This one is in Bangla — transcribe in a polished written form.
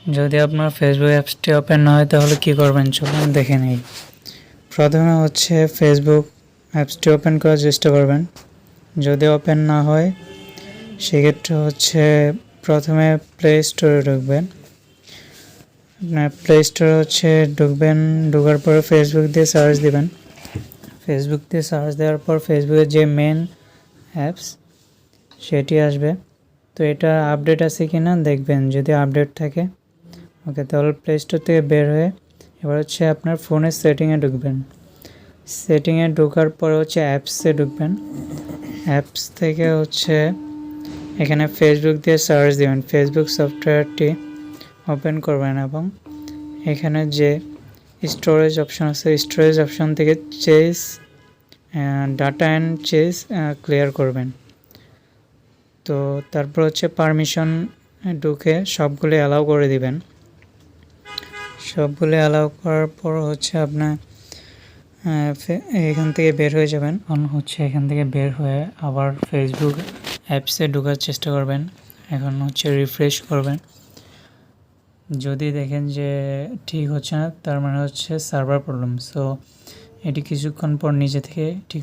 যদি আপনার ফেসবুক অ্যাপসটি ওপেন না হয় তাহলে কি করবেন চলুন দেখে নিই। প্রথমে হচ্ছে ফেসবুক অ্যাপসটি ওপেন করার চেষ্টা করবেন। যদি ওপেন না হয় সেক্ষেত্রে হচ্ছে প্রথমে প্লে স্টোরে ঢুকবেন। আপনার প্লে স্টোরে হচ্ছে ঢোকার পরে ফেসবুক দিয়ে সার্চ দিবেন। ফেসবুক দিয়ে সার্চ দেওয়ার পর ফেসবুকের যে মেন অ্যাপস সেটি আসবে। তো এটা আপডেট আছে কি না দেখবেন, যদি আপডেট থাকে ওকে তাহলে প্লে স্টোর থেকে বের হয়ে এবার হচ্ছে আপনার ফোনের সেটিংয়ে ঢুকবেন। সেটিংয়ে ঢোকার পরে হচ্ছে অ্যাপসে ঢুকবেন। অ্যাপস থেকে হচ্ছে এখানে ফেসবুক দিয়ে সার্চ দিবেন। ফেসবুক সফটওয়্যারটি ওপেন করবেন এবং এখানে যে স্টোরেজ অপশন আছে স্টোরেজ অপশন থেকে cache data and cache clear করবেন। তো তারপর হচ্ছে পারমিশন ঢুকে সবগুলি অ্যালাউ করে দিবেন। সবগুলি অ্যালাউ করার পর হচ্ছে আপনার এখান থেকে বের হয়ে যাবেন। এখান থেকে বের হয়ে আবার ফেসবুক অ্যাপসে ঢোকার চেষ্টা করবেন। এখন হচ্ছে রিফ্রেশ করবেন। যদি দেখেন যে ঠিক হচ্ছে না তার মানে হচ্ছে সার্ভার প্রবলেম। সো এটি কিছুক্ষণ পর নিজে থেকে ঠিক